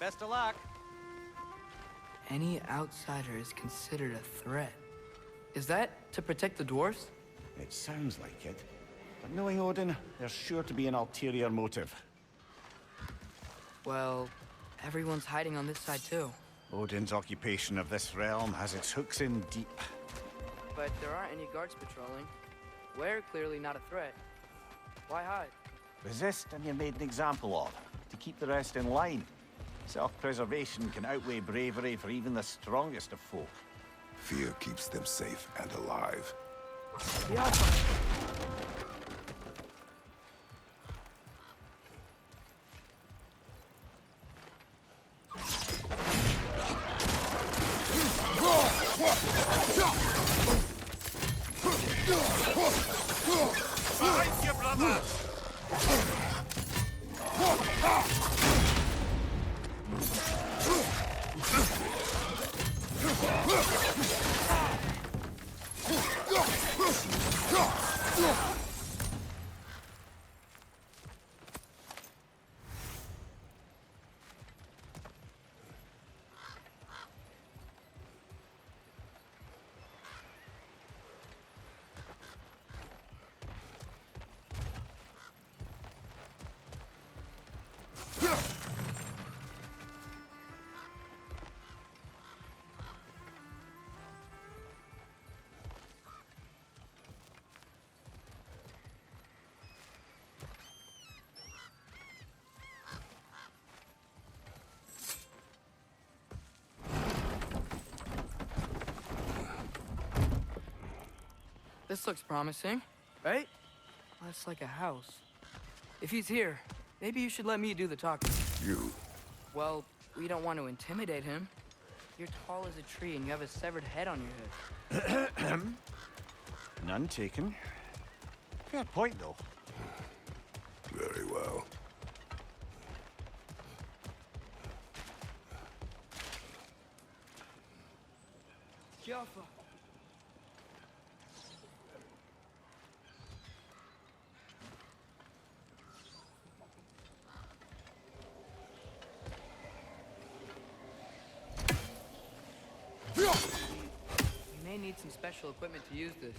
Best of luck. Any outsider is considered a threat. Is that to protect the dwarves? It sounds like it. But knowing Odin, there's sure to be an ulterior motive. Well, everyone's hiding on this side too. Odin's occupation of this realm has its hooks in deep. But there aren't any guards patrolling. We're clearly not a threat. Why hide? Resist and you're made an example of, to keep the rest in line. Self-preservation can outweigh bravery for even the strongest of folk. Fear keeps them safe and alive. Behind you, brother! This looks promising, right? That's like a house. If he's here, maybe you should let me do the talking. You. Well, we don't want to intimidate him. You're tall as a tree and you have a severed head on your head. None taken. Fair point, though. Very well. Jaffa. We may need some special equipment to use this.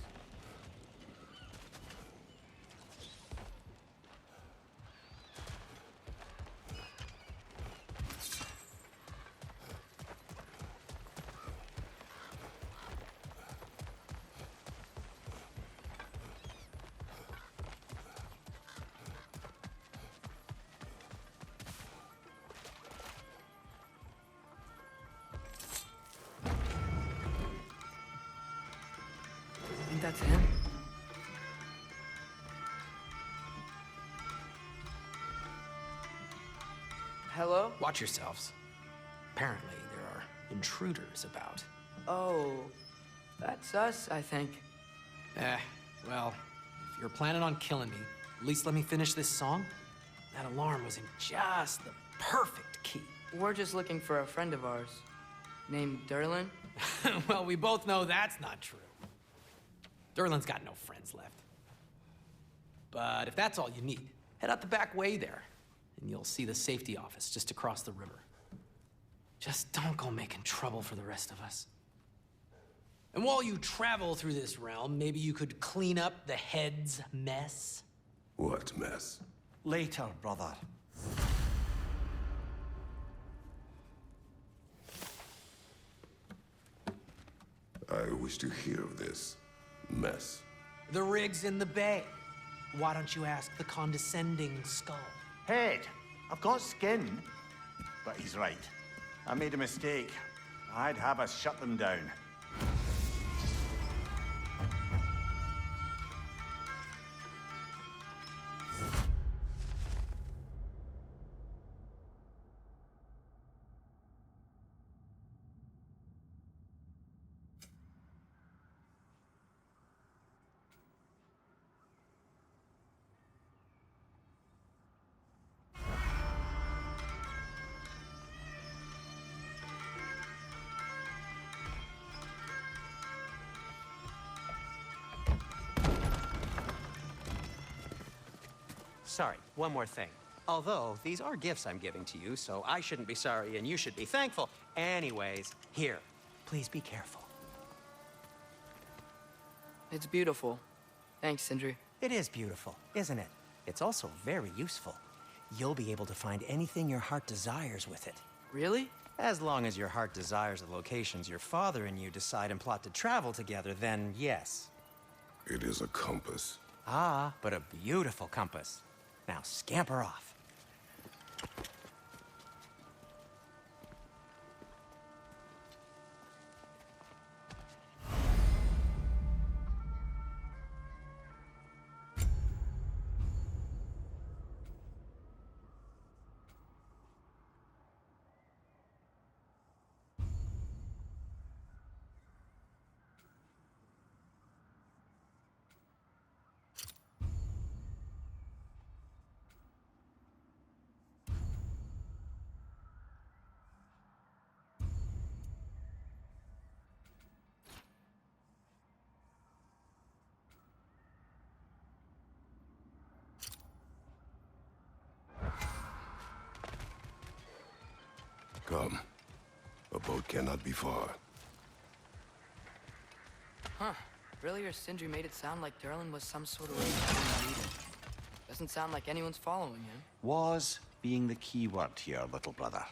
Think that's him? Hello? Watch yourselves. Apparently, there are intruders about. Oh, that's us, I think. Well, if you're planning on killing me, at least let me finish this song. That alarm was in just the perfect key. We're just looking for a friend of ours, named Durlin. Well, we both know that's not true. Durlin's got no friends left. But if that's all you need, head out the back way there, and you'll see the safety office just across the river. Just don't go making trouble for the rest of us. And while you travel through this realm, maybe you could clean up the head's mess? What mess? Later, brother. I wish to hear of this mess. The rig's in the bay. Why don't you ask the condescending skull? Head, I've got skin. But he's right. I made a mistake. I'd have us shut them down. Sorry, one more thing. Although, these are gifts I'm giving to you, so I shouldn't be sorry and you should be thankful. Anyways, here, please be careful. It's beautiful. Thanks, Sindri. It is beautiful, isn't it? It's also very useful. You'll be able to find anything your heart desires with it. Really? As long as your heart desires the locations your father and you decide and plot to travel together, then yes. It is a compass. Ah, but a beautiful compass. Now scamper off. Come. A boat cannot be far. Huh. Earlier, Sindri made it sound like Durlin was some sort of leader. Doesn't sound like anyone's following him. Was being the key word here, little brother.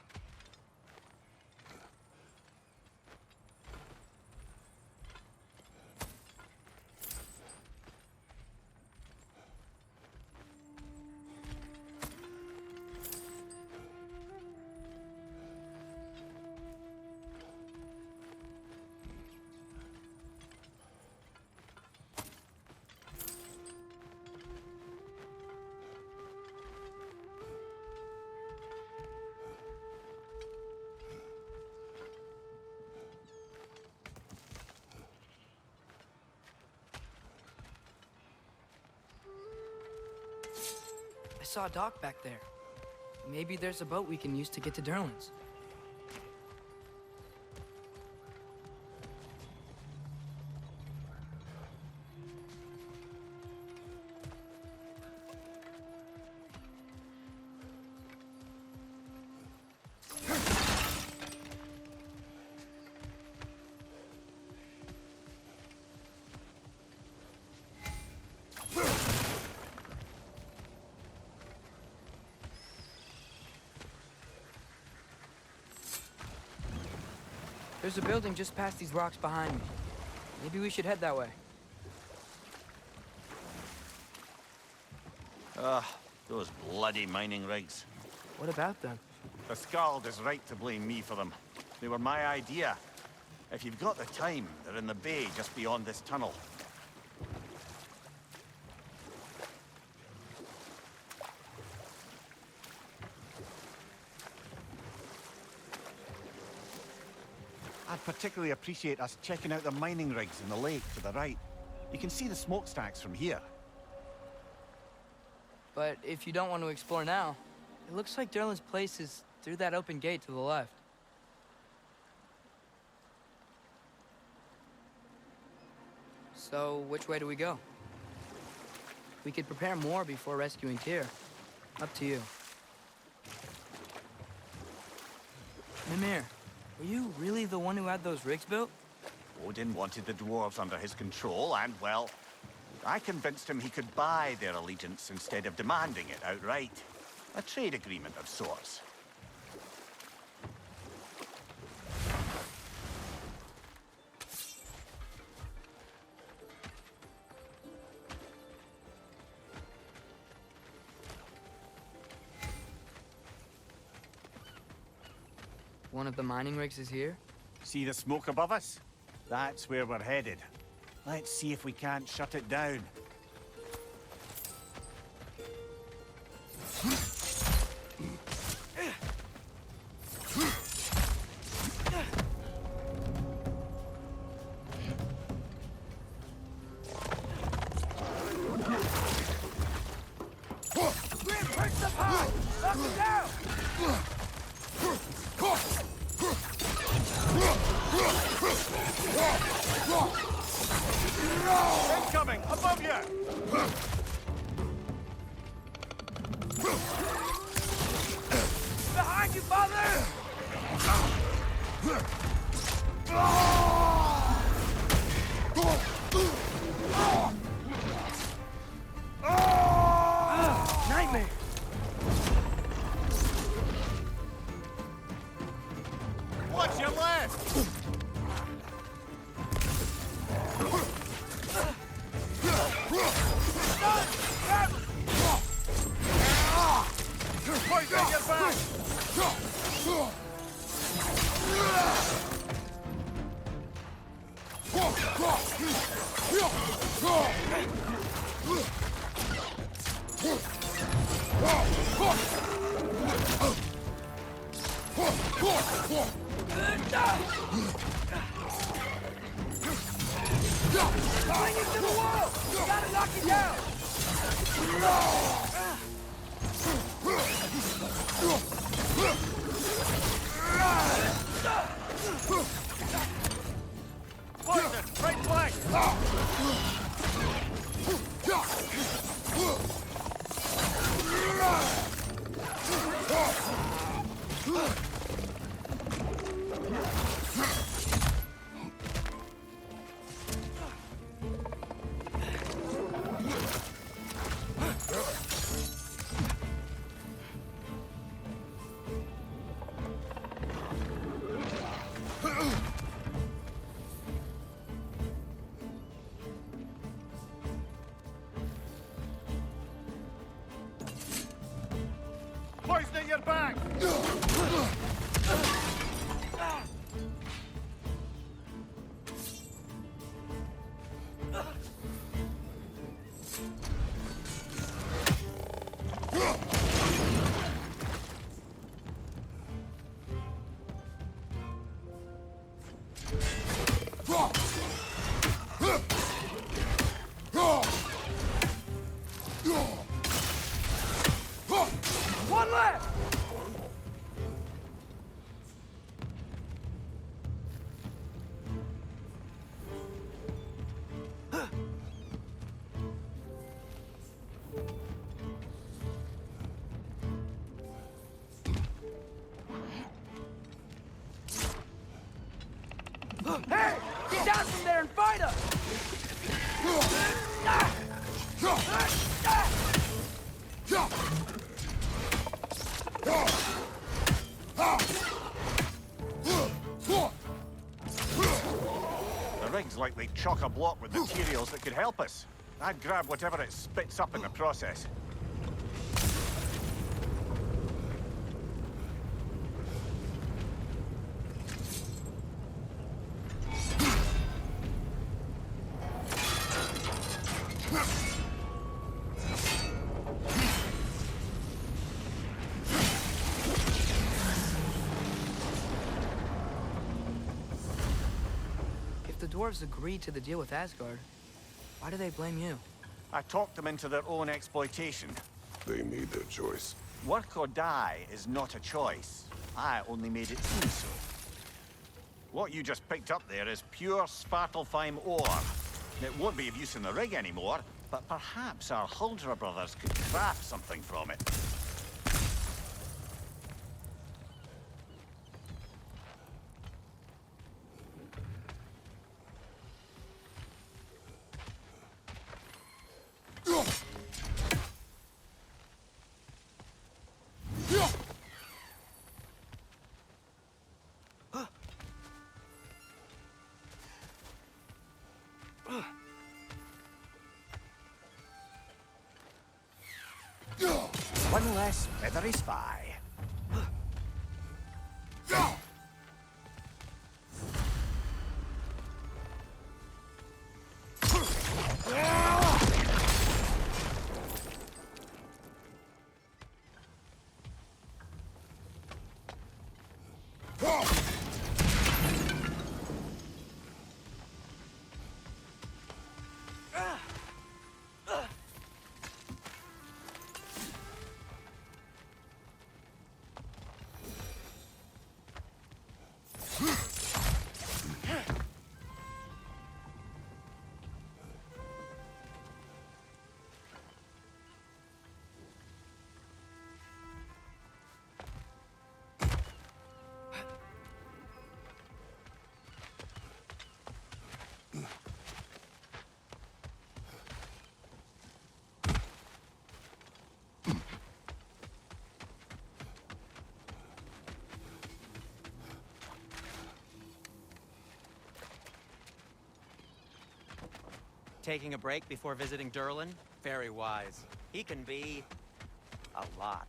I saw a dock back there. Maybe there's a boat we can use to get to Durlin's. There's a building just past these rocks behind me. Maybe we should head that way. Those bloody mining rigs. What about them? The Skald is right to blame me for them. They were my idea. If you've got the time, they're in the bay just beyond this tunnel. I'd particularly appreciate us checking out the mining rigs in the lake to the right. You can see the smokestacks from here. But if you don't want to explore now, it looks like Durlin's place is through that open gate to the left. So, which way do we go? We could prepare more before rescuing Tyr. Up to you. Mimir, were you really the one who had those rigs built? Odin wanted the dwarves under his control, and, well, I convinced him he could buy their allegiance instead of demanding it outright. A trade agreement of sorts. One of the mining rigs is here? See the smoke above us? That's where we're headed. Let's see if we can't shut it down. Incoming! Above you! Bring it to the wall! You gotta knock it down! Poison! Right flank! Poisoning your back! One left! Hey! Get down from there and fight us! The rig's likely chock-a-block with materials that could help us. I'd grab whatever it spits up in the process. If the dwarves agreed to the deal with Asgard, why do they blame you? I talked them into their own exploitation. They made their choice. Work or die is not a choice. I only made it seem so. What you just picked up there is pure Svartalfheim ore. It won't be of use in the rig anymore, but perhaps our Huldra brothers could craft something from it. One less feathery spy. Taking a break before visiting Durlin? Very wise. He can be a lot.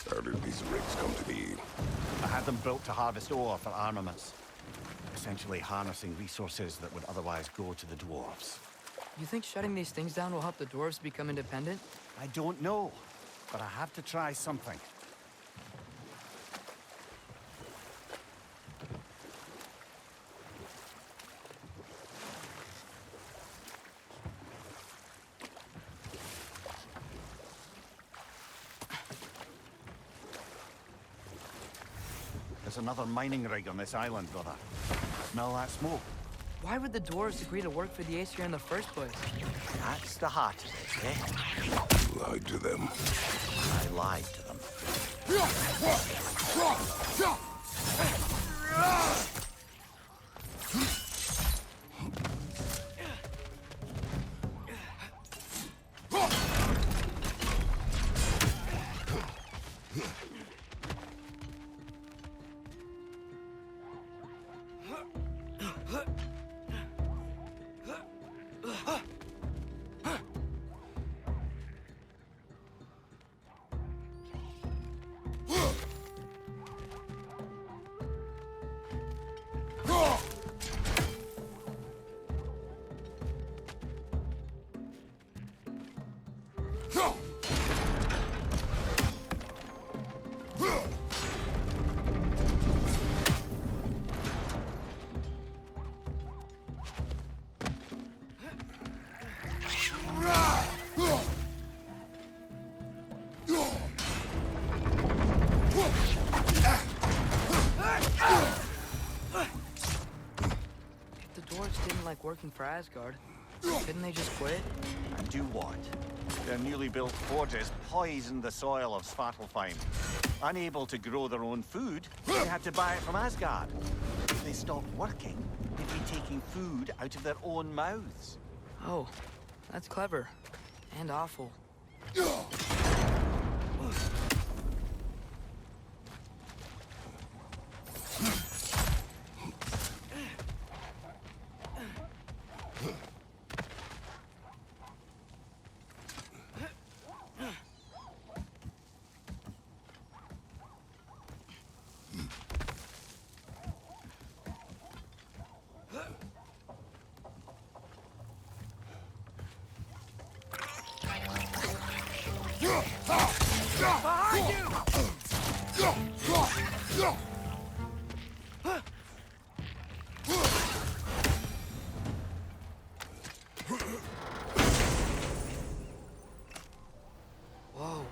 How did these rigs come to be? I had them built to harvest ore for armaments. Essentially harnessing resources that would otherwise go to the dwarves. You think shutting these things down will help the dwarves become independent? I don't know, but I have to try something. There's another mining rig on this island, brother. Smell that smoke? Why would the dwarves agree to work for the Aesir in the first place? That's the heart of it, eh? Lied to them. I lied to them. Working for Asgard. Couldn't they just quit? And do what? Their newly built forges poisoned the soil of Svartalfheim. Unable to grow their own food, they had to buy it from Asgard. If they stopped working, they'd be taking food out of their own mouths. Oh, that's clever. And awful. Whoa,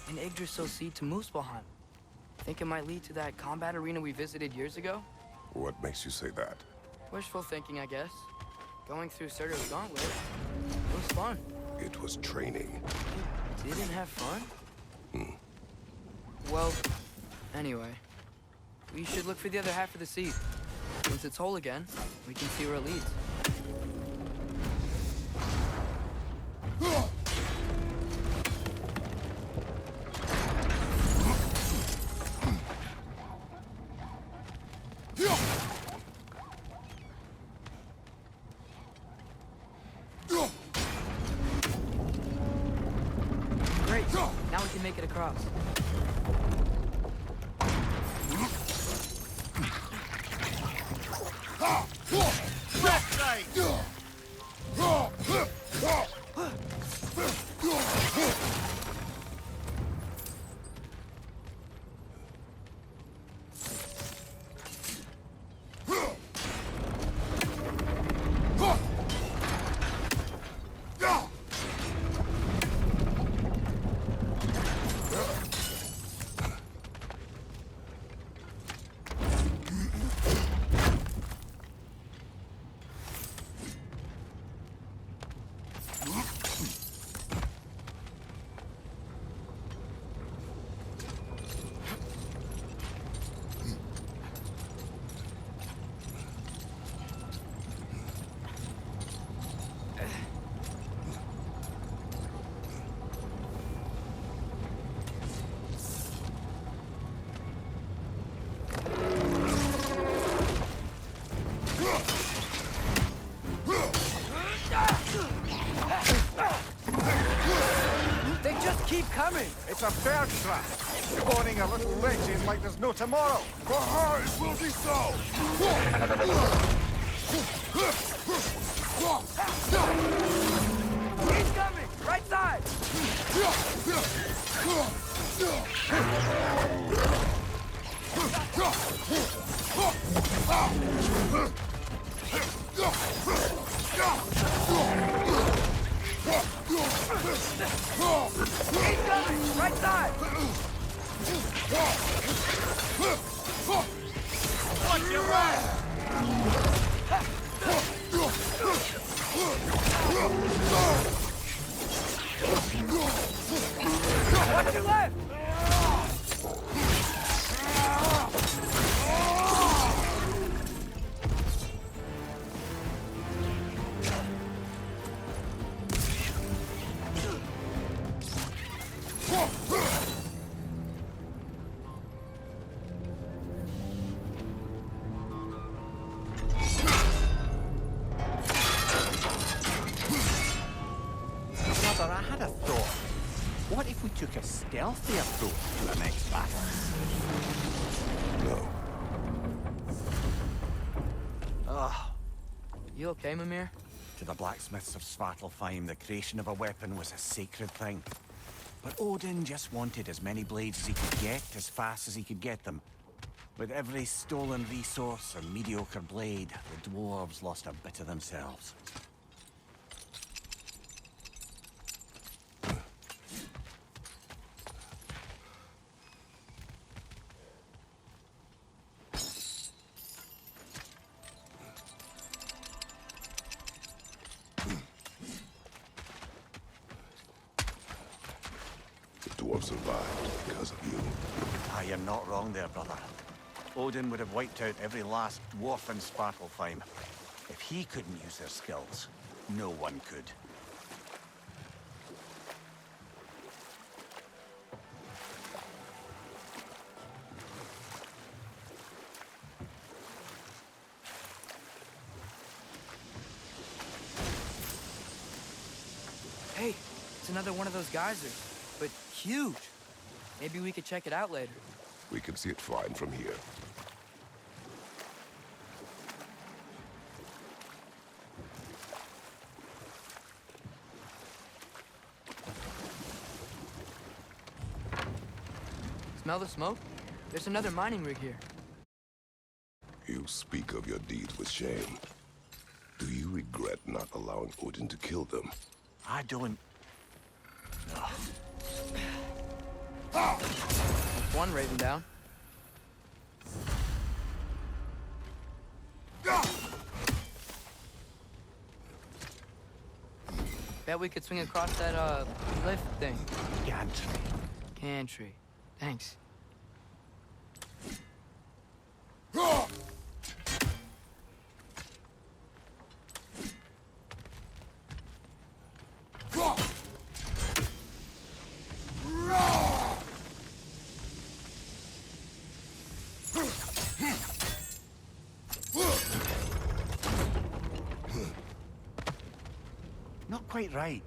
an Yggdrasil seed to Muspelheim. Think it might lead to that combat arena we visited years ago? What makes you say that? Wishful thinking, I guess. Going through Surtur's gauntlet, it was fun. It was training. Didn't have fun? Well, anyway, we should look for the other half of the seed. Once it's whole again, we can see where it leads. Great, now we can make it across. Keep coming! It's a bird trap! Spawning a little legend like there's no tomorrow! For her, it will be so! He's coming! Right side! He's coming! Right side! Watch your back! Watch your left! Brother, I had a thought. What if we took a stealthy approach to the next battle? No. Oh, You okay, Mimir? to the blacksmiths of Svartalfheim, the creation of a weapon was a sacred thing. But Odin just wanted as many blades as he could get, as fast as he could get them. With every stolen resource or mediocre blade, the dwarves lost a bit of themselves. The dwarves survived because of you. Ah, you're not wrong there, brother. Odin would have wiped out every last dwarf in Svartalfheim. If he couldn't use their skills, no one could. Hey, it's another one of those geysers, but huge. Maybe we could check it out later. We can see it fine from here. Smell the smoke? There's another mining rig here. You speak of your deeds with shame. Do you regret not allowing Odin to kill them? I don't... One raven down. Bet we could swing across that, lift thing. Gantry. Gantry. Thanks. Not quite right.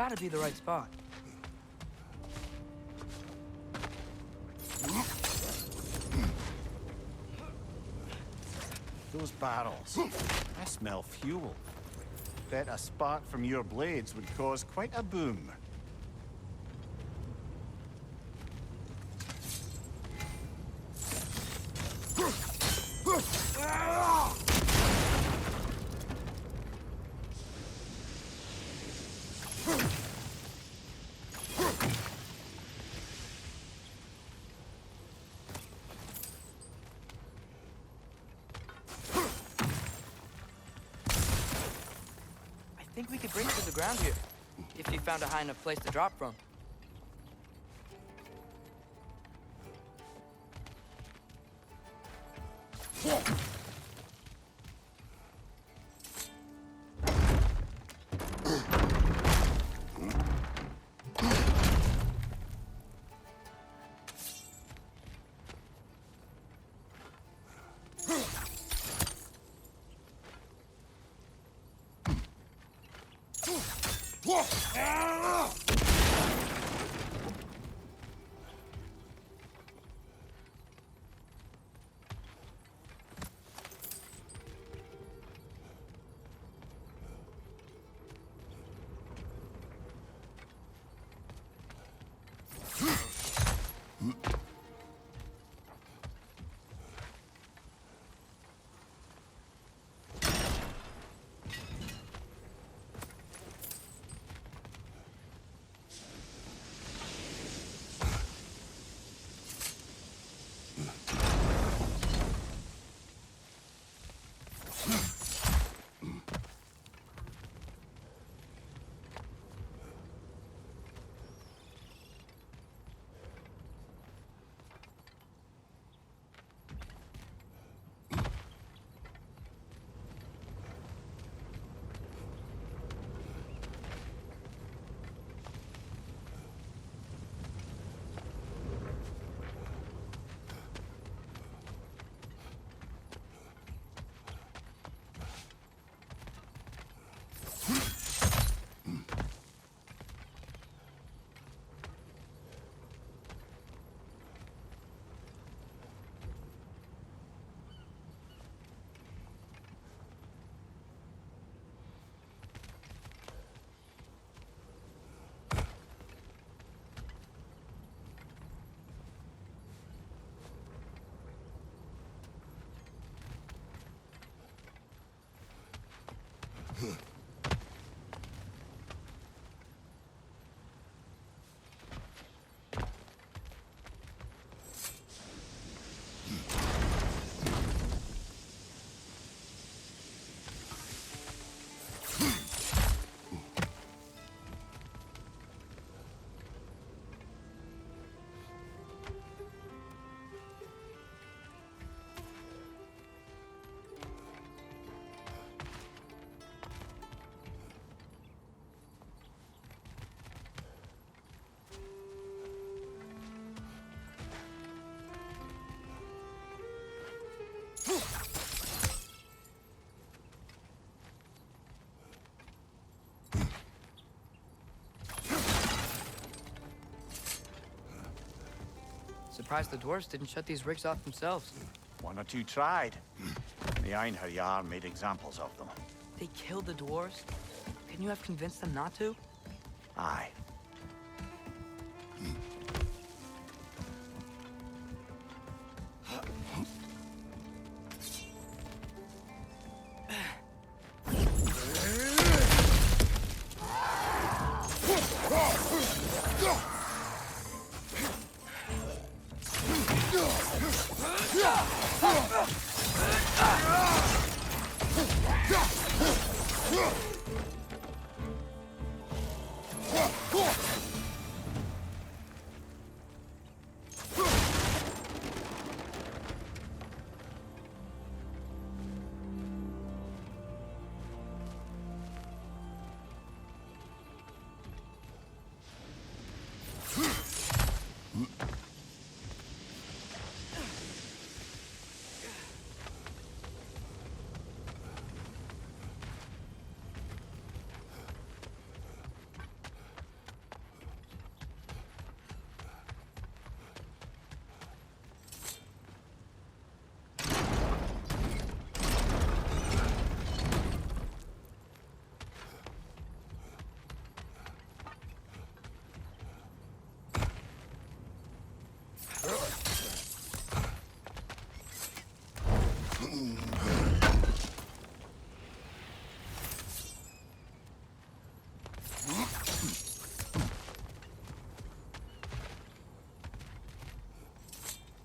gotta be the right spot. Those barrels. I smell fuel. Bet a spark from your blades would cause quite a boom. I think we could break through the ground here, if you found a high enough place to drop from. Surprised the dwarves didn't shut these rigs off themselves. One or two tried. The Einherjar made examples of them. They killed the dwarves? Couldn't you have convinced them not to? Aye.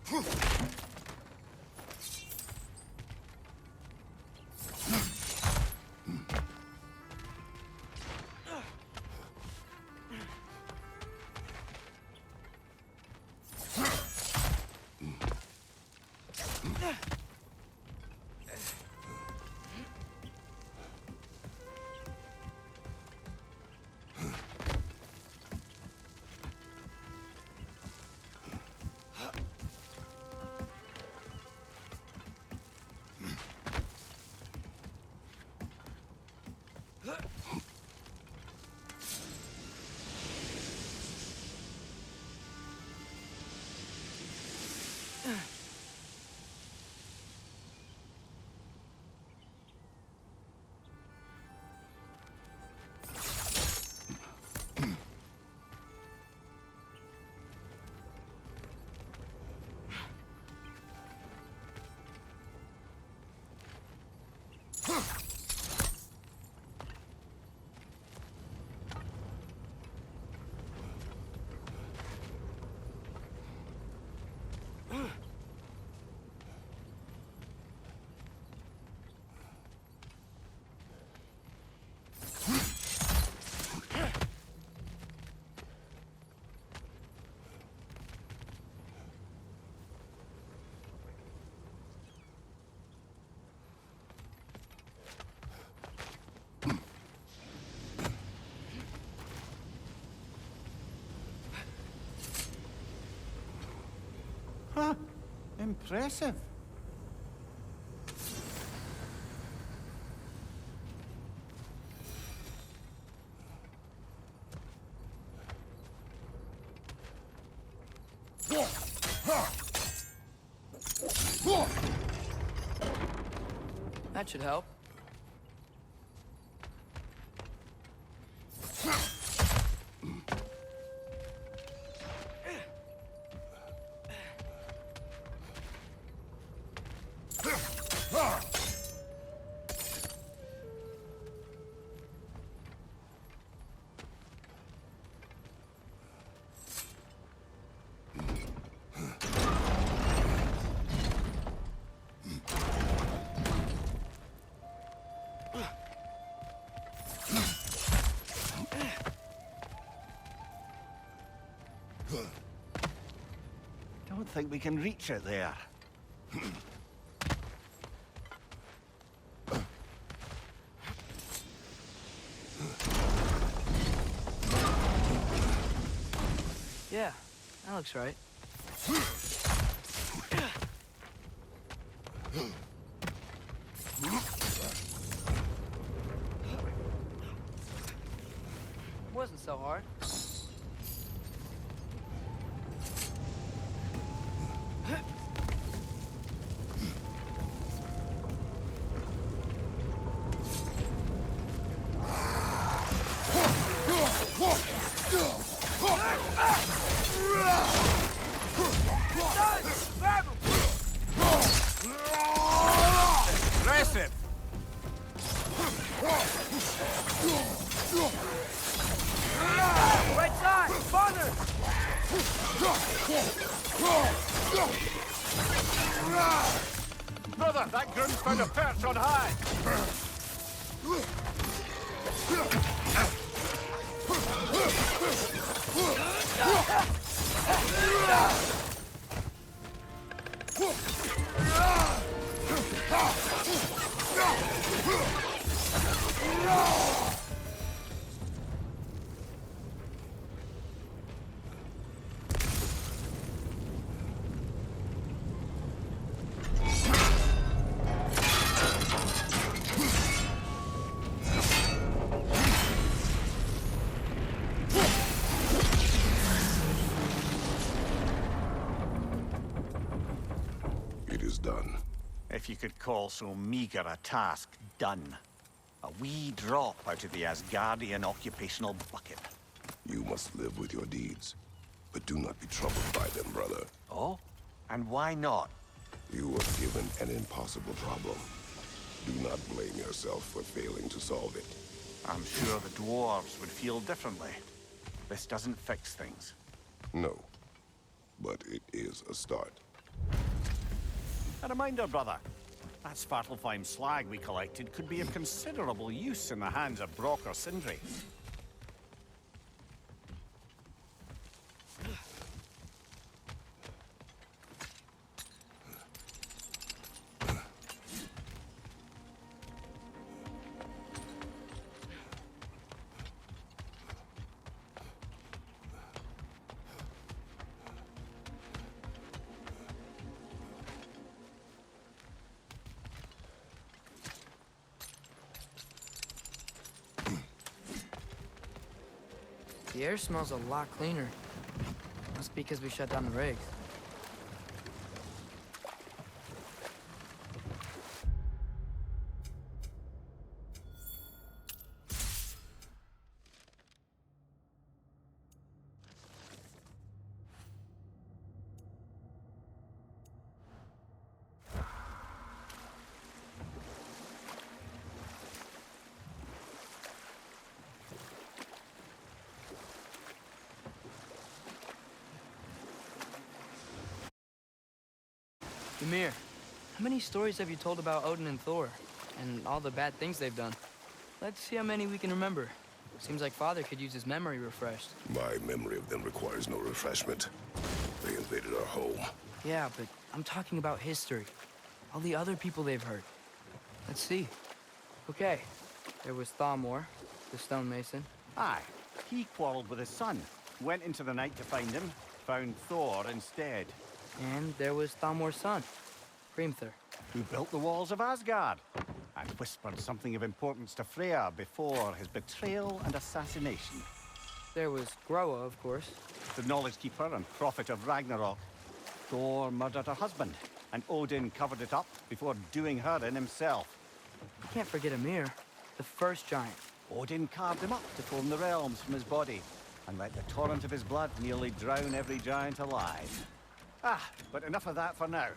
Huh. Impressive. That should help. Don't think we can reach it there. Yeah, that looks right. Wasn't so hard. Impressive. Right side! Farther! Brother, that groom's found a perch on high. It is done. If you could call so meager a task done. A wee drop out of the Asgardian occupational bucket. You must live with your deeds, but do not be troubled by them, brother. Oh? And why not? You were given an impossible problem. Do not blame yourself for failing to solve it. I'm sure the dwarves would feel differently. This doesn't fix things. No, but it is a start. A reminder, brother. That Svartalfheim slag we collected could be of considerable use in the hands of Brock or Sindri. The air smells a lot cleaner. Must be because we shut down the rigs. Ymir, how many stories have you told about Odin and Thor? And all the bad things they've done? Let's see how many we can remember. Seems like Father could use his memory refreshed. My memory of them requires no refreshment. They invaded our home. Yeah, but I'm talking about history. All the other people they've hurt. Let's see. Okay, there was Thamor, the stonemason. Aye, he quarreled with his son, went into the night to find him, found Thor instead. And there was Thamor's son, Hrimthur. Who built the walls of Asgard and whispered something of importance to Freya before his betrayal and assassination. There was Groa, of course. The knowledge keeper and prophet of Ragnarok. Thor murdered her husband, and Odin covered it up before doing her in himself. You can't forget Ymir, the first giant. Odin carved him up to form the realms from his body, and let the torrent of his blood nearly drown every giant alive. Ah, but enough of that for now.